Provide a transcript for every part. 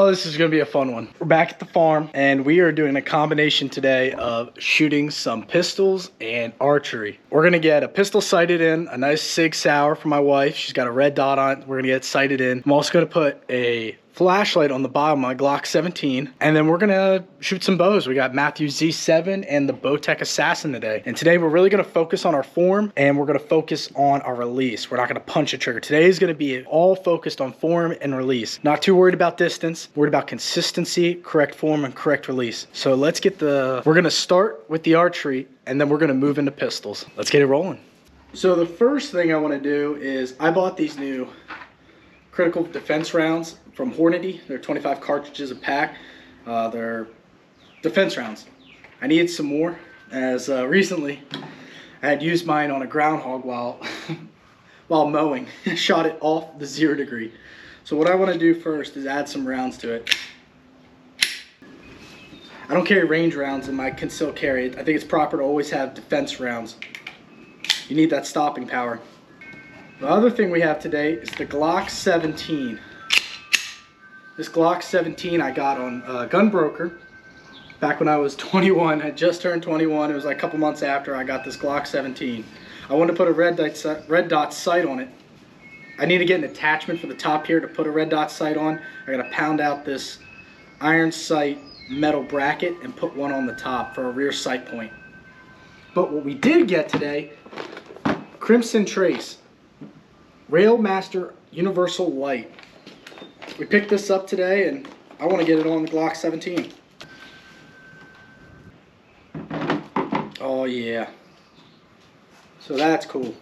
Oh, this is gonna be a fun one. We're back at the farm and we are doing a combination today of shooting some pistols and archery. We're gonna get a pistol sighted in, a nice Sig Sauer for my wife. She's got a red dot on it. We're gonna get it sighted in. I'm also gonna put a flashlight on the bottom of my Glock 17, and then we're gonna shoot some bows. We got Matthew Z7 and the Bowtech Assassin today. And today we're really gonna focus on our form and we're gonna focus on our release. We're not gonna punch a trigger. Today is gonna be all focused on form and release. Not too worried about distance, worried about consistency, correct form, and correct release. So let's get we're gonna start with the archery and then we're gonna move into pistols. Let's get it rolling. So the first thing I wanna do is I bought these new critical defense rounds from Hornady. They're 25 cartridges a pack. They're defense rounds. I needed some more as recently I had used mine on a groundhog while mowing. Shot it off the 0 degree. So what I want to do first is add some rounds to it. I don't carry range rounds in my concealed carry. I think it's proper to always have defense rounds. You need that stopping power. The other thing we have today is the Glock 17. This Glock 17 I got on Gunbroker back when I was 21. I had just turned 21. It was like a couple months after I got this Glock 17. I wanted to put a red dot sight on it. I need to get an attachment for the top here to put a red dot sight on. I gotta pound out this iron sight metal bracket and put one on the top for a rear sight point. But what we did get today, Crimson Trace Railmaster Universal Light. We picked this up today and I want to get it on the Glock 17. Oh yeah. So that's cool.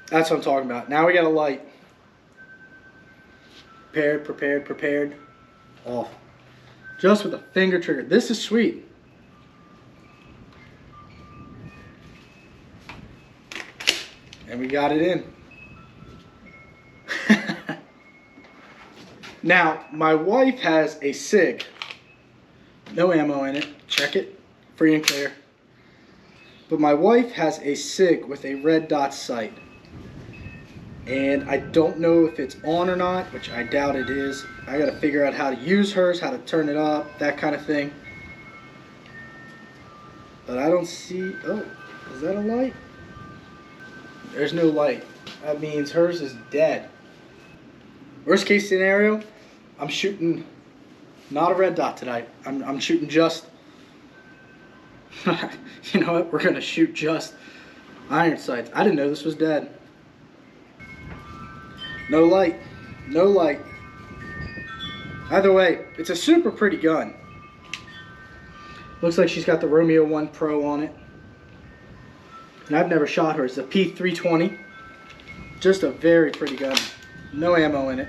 That's what I'm talking about. Now we got a light. Prepared. Off. Just with a finger trigger. This is sweet. And we got it in. Now, my wife has a Sig. No ammo in it. Check it. Free and clear. But my wife has a Sig with a red dot sight. And I don't know if it's on or not, which I doubt it is. I gotta figure out how to use hers, how to turn it up, that kind of thing. But I don't see, oh, is that a light? There's no light. That means hers is dead. Worst case scenario, I'm shooting not a red dot tonight. I'm shooting just, you know what, we're gonna shoot just iron sights. I didn't know this was dead. No light, no light. Either way, it's a super pretty gun. Looks like she's got the Romeo 1 Pro on it. And I've never shot her. It's a P320. Just a very pretty gun. No ammo in it.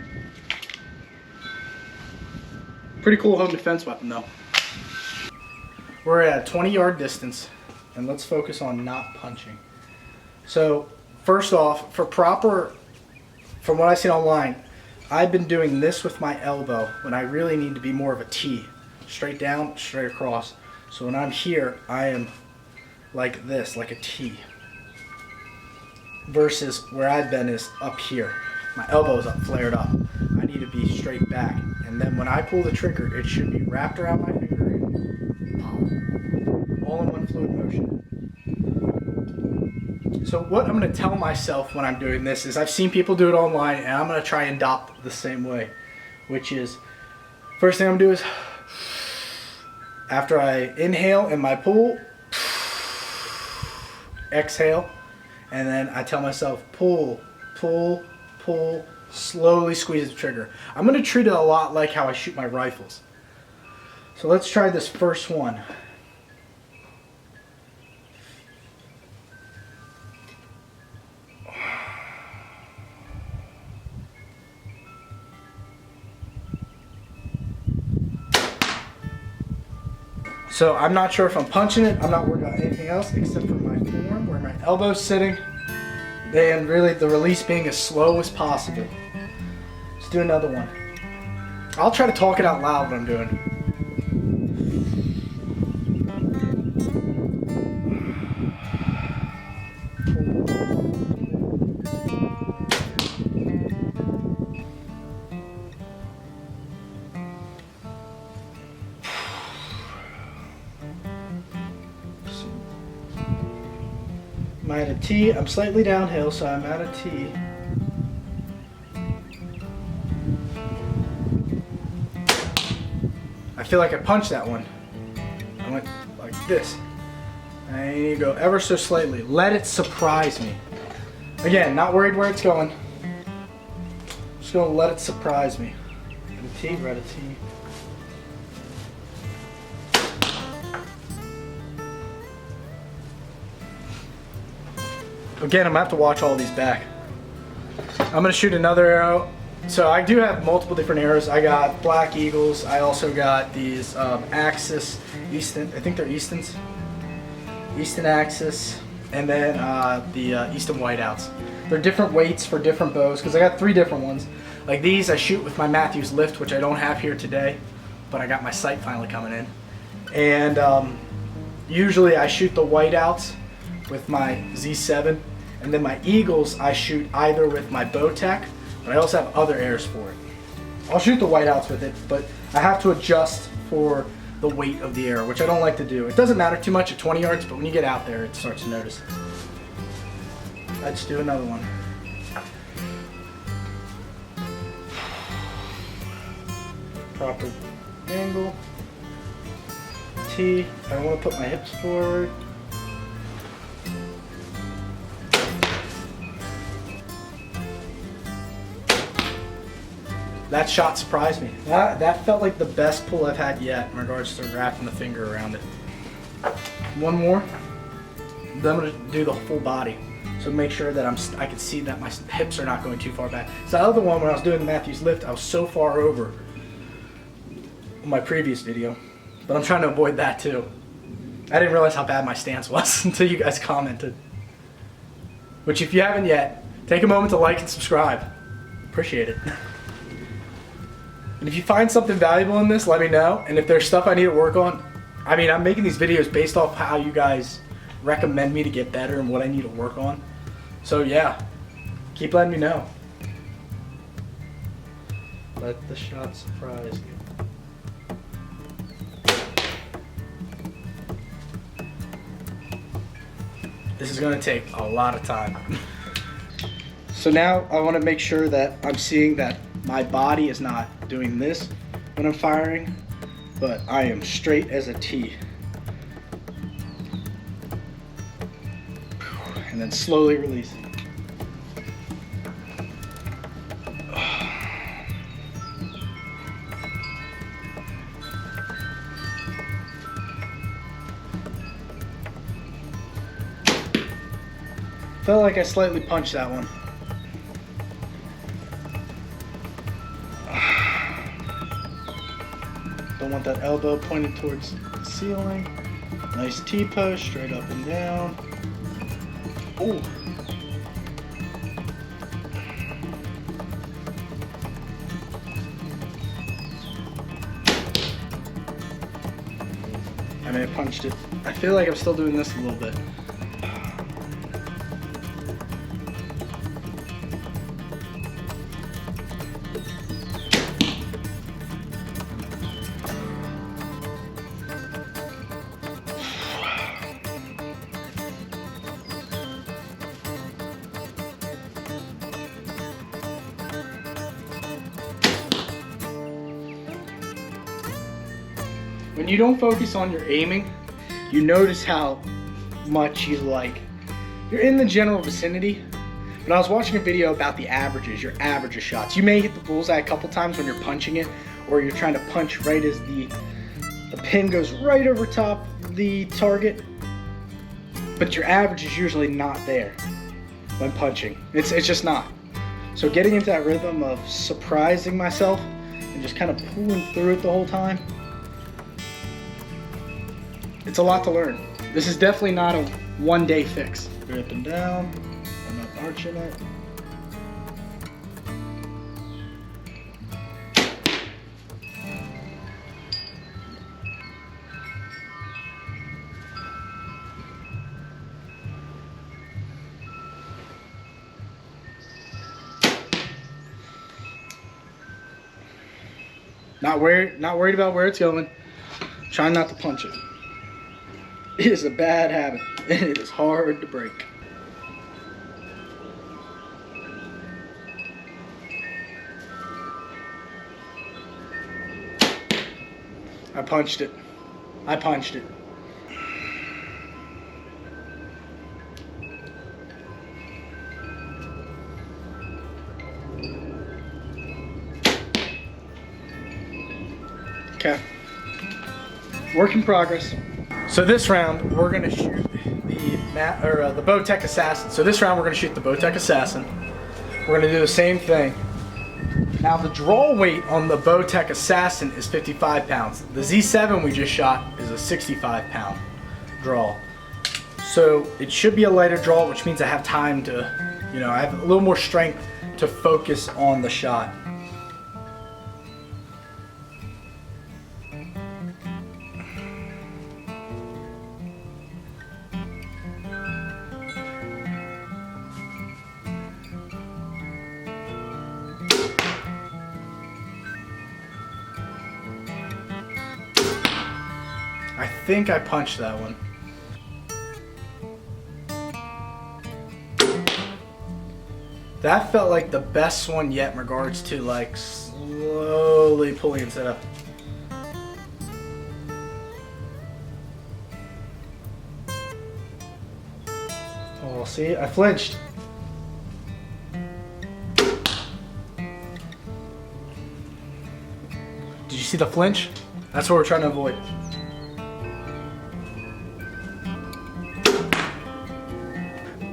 Pretty cool home defense weapon though. We're at a 20-yard distance and let's focus on not punching. So first off, from what I've seen online, I've been doing this with my elbow when I really need to be more of a T. Straight down, straight across. So when I'm here, I am like this, like a T. Versus where I've been is up here. My elbow's up, flared up. I need to be straight back. And then when I pull the trigger, it should be wrapped around my finger and all in one fluid motion. So what I'm going to tell myself when I'm doing this is I've seen people do it online and I'm going to try and adopt the same way. Which is, first thing I'm going to do is, after I inhale in my pull, exhale, and then I tell myself pull, pull, pull, slowly squeeze the trigger. I'm going to treat it a lot like how I shoot my rifles. So let's try this first one. So I'm not sure if I'm punching it. I'm not worried about anything else except for my form, where my elbow's sitting, and really the release being as slow as possible. Let's do another one. I'll try to talk it out loud when I'm doing. I'm at a T. I'm slightly downhill, so I'm at a T. I feel like I punched that one. I went like this. And you go ever so slightly. Let it surprise me. Again, not worried where it's going. Just gonna let it surprise me. A T, right a T. Again, I'm gonna have to watch all these back. I'm gonna shoot another arrow. So I do have multiple different arrows. I got Black Eagles. I also got these Axis Easton. I think they're Eastons. Easton Axis, and then the Easton Whiteouts. They're different weights for different bows because I got 3 different ones. Like these, I shoot with my Matthews lift, which I don't have here today, but I got my sight finally coming in. And usually I shoot the Whiteouts with my Z7, and then my Eagles I shoot either with my Bowtech, but I also have other airs for it. I'll shoot the Whiteouts with it, but I have to adjust for the weight of the arrow, which I don't like to do. It doesn't matter too much at 20 yards, but when you get out there, it starts to notice. Let's do another one. Proper angle. T. I don't want to put my hips forward. That shot surprised me. That felt like the best pull I've had yet in regards to wrapping the finger around it. One more. Then I'm gonna do the full body. So make sure that I can see that my hips are not going too far back. So the other one, when I was doing the Matthews lift, I was so far over in my previous video, but I'm trying to avoid that too. I didn't realize how bad my stance was until you guys commented. Which if you haven't yet, take a moment to like and subscribe. Appreciate it. And if you find something valuable in this, let me know. And if there's stuff I need to work on, I mean, I'm making these videos based off how you guys recommend me to get better and what I need to work on. So yeah, keep letting me know. Let the shot surprise you. This is gonna take a lot of time. So now I wanna make sure that I'm seeing that my body is not doing this when I'm firing, but I am straight as a T. And then slowly releasing. Felt like I slightly punched that one. Don't want that elbow pointed towards the ceiling. Nice T-post, straight up and down. Ooh. I may have punched it. I feel like I'm still doing this a little bit. When you don't focus on your aiming, you notice how much you're in the general vicinity. When I was watching a video about the averages, your average of shots, you may hit the bullseye a couple times when you're punching it, or you're trying to punch right as the pin goes right over top the target, but your average is usually not there when punching. It's just not. So getting into that rhythm of surprising myself and just kind of pulling through it the whole time, it's a lot to learn. This is definitely not a one-day fix. Up and down, I'm not arching it. Not worried about where it's going. Trying not to punch it. It is a bad habit, and it is hard to break. I punched it. I punched it. Okay. Work in progress. So this round we're gonna shoot the Bowtech Assassin. So this round we're gonna shoot the Bowtech Assassin. We're gonna do the same thing. Now the draw weight on the Bowtech Assassin is 55 pounds. The Z7 we just shot is a 65 pound draw. So it should be a lighter draw, which means I have time to, I have a little more strength to focus on the shot. I think I punched that one. That felt like the best one yet in regards to like slowly pulling instead of. Oh, see, I flinched. Did you see the flinch? That's what we're trying to avoid.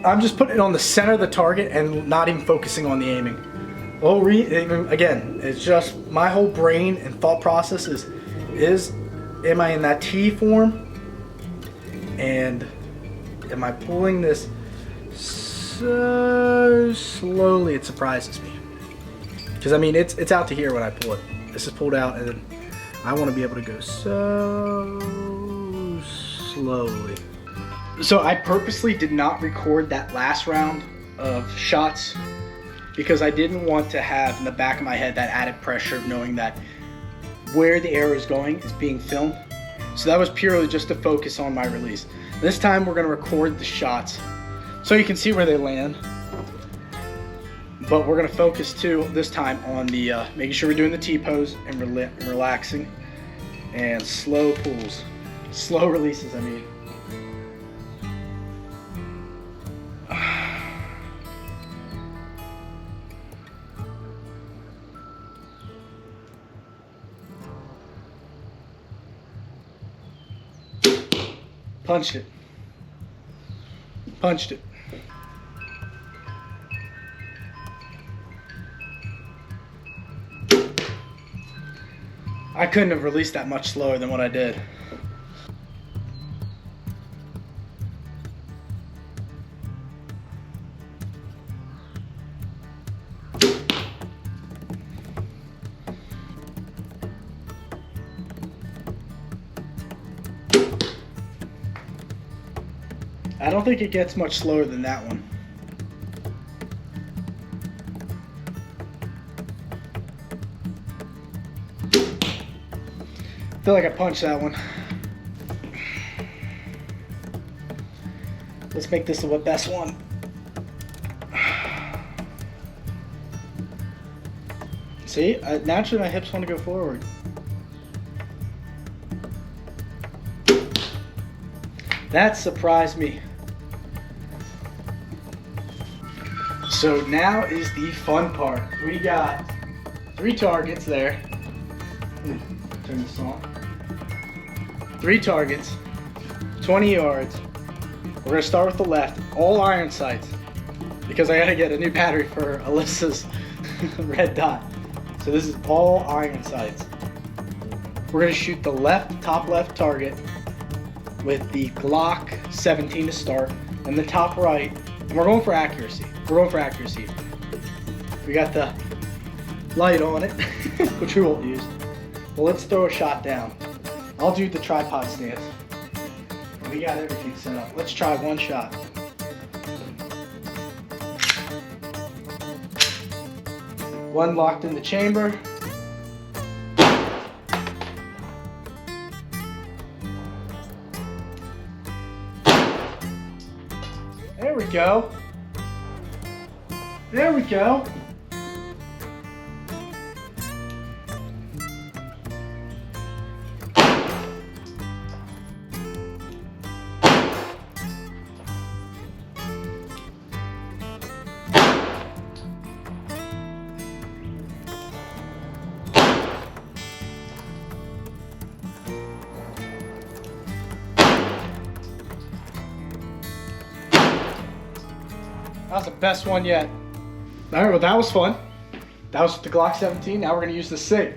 I'm just putting it on the center of the target and not even focusing on the aiming. Again, it's just my whole brain and thought process is am I in that T form? And am I pulling this so slowly it surprises me? Because I mean, it's out to here when I pull it. This is pulled out, and then I want to be able to go so slowly. So I purposely did not record that last round of shots because I didn't want to have in the back of my head that added pressure of knowing that where the arrow is going is being filmed. So that was purely just to focus on my release. This time we're going to record the shots so you can see where they land. But we're going to focus too this time on the making sure we're doing the T-pose and relaxing and slow pulls. Slow releases, I mean. Punched it. Punched it. I couldn't have released that much slower than what I did. I don't think it gets much slower than that one. I feel like I punched that one. Let's make this the best one. See, naturally my hips want to go forward. That surprised me. So now is the fun part. We got 3 targets there. Turn this on. 3 targets, 20 yards. We're gonna start with the left, all iron sights, because I gotta get a new battery for Alyssa's red dot. So this is all iron sights. We're gonna shoot the top left target with the Glock 17 to start, and the top right, and we're going for accuracy. We got the light on it, which we won't use. Well, let's throw a shot down. I'll do the tripod stance. We got everything set up. Let's try one shot. One locked in the chamber. There we go. There we go. That was the best one yet. All right, well, that was fun. That was with the Glock 17. Now we're gonna use the SIG.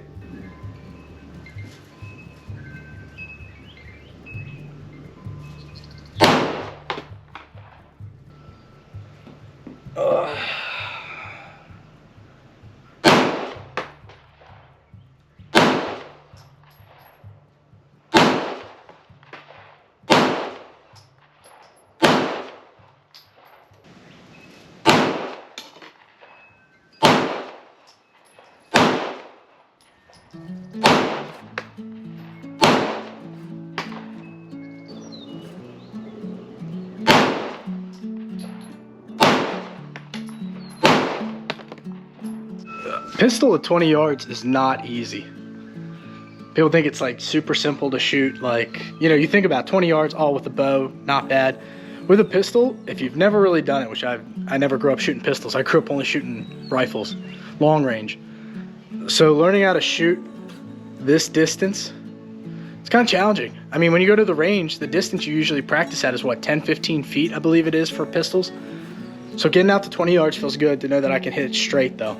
Pistol at 20 yards is not easy. People think it's like super simple to shoot. Like, you know, you think about 20 yards all with a bow, not bad. With a pistol, if you've never really done it, which I never grew up shooting pistols. I grew up only shooting rifles, long range. So learning how to shoot this distance, it's kind of challenging. I mean, when you go to the range, the distance you usually practice at is what, 10, 15 feet, I believe it is for pistols. So getting out to 20 yards feels good to know that I can hit it straight though.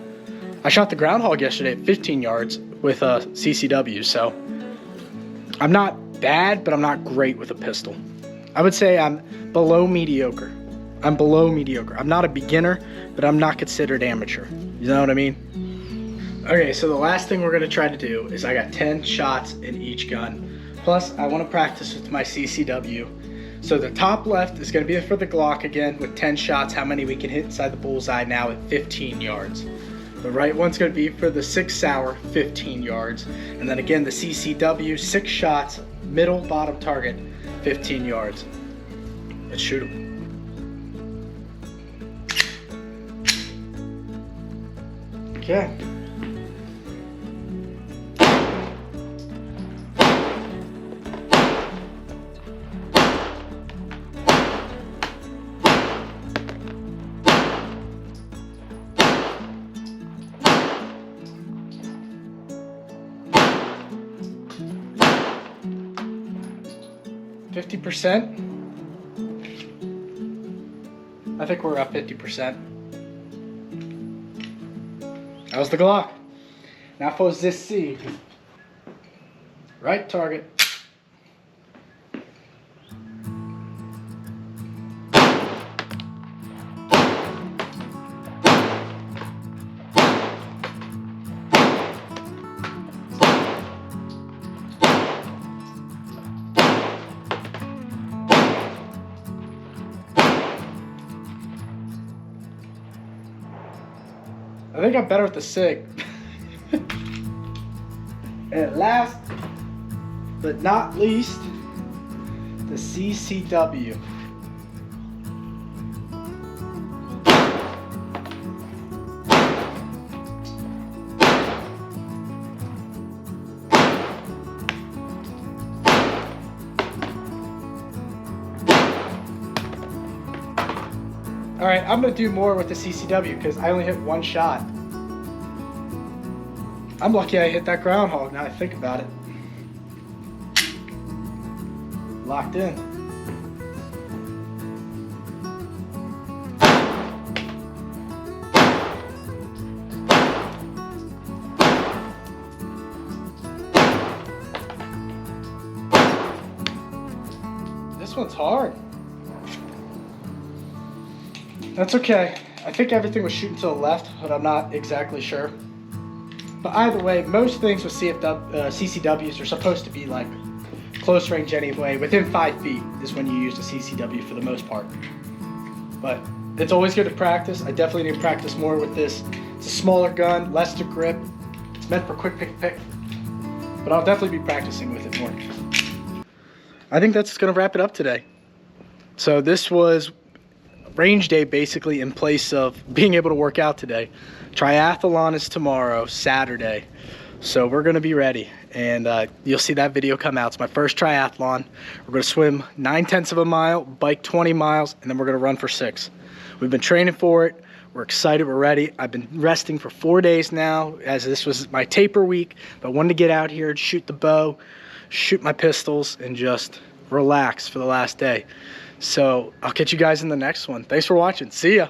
I shot the groundhog yesterday at 15 yards with a CCW, so I'm not bad, but I'm not great with a pistol. I would say I'm below mediocre. I'm below mediocre. I'm not a beginner, but I'm not considered amateur. You know what I mean? Okay, so the last thing we're gonna try to do is I got 10 shots in each gun. Plus, I wanna practice with my CCW. So the top left is gonna be for the Glock again with 10 shots, how many we can hit inside the bullseye now at 15 yards. The right one's gonna be for the 6 Sauer, 15 yards. And then again, the CCW, 6 shots, middle, bottom target, 15 yards. Let's shoot them. Okay. %. I think we're up 50%. That was the Glock. Now for this SIG. Right target. I think I'm better with the SIG. And last but not least, the CCW. All right, I'm gonna do more with the CCW because I only hit 1 shot. I'm lucky I hit that groundhog now I think about it. Locked in. This one's hard. That's okay. I think everything was shooting to the left, but I'm not exactly sure. But either way, most things with CCWs are supposed to be like close range anyway. Within 5 feet is when you use a CCW for the most part. But it's always good to practice. I definitely need to practice more with this. It's a smaller gun, less to grip. It's meant for quick pick. But I'll definitely be practicing with it more. I think that's gonna wrap it up today. So this was range day basically in place of being able to work out today. Triathlon is tomorrow, Saturday. So we're gonna be ready and you'll see that video come out. It's my first triathlon. We're gonna swim 9/10 of a mile, bike 20 miles, and then we're gonna run for 6. We've been training for it. We're excited, we're ready. I've been resting for 4 days now as this was my taper week, but I wanted to get out here and shoot the bow, shoot my pistols, and just relax for the last day. So I'll catch you guys in the next one. Thanks for watching. See ya.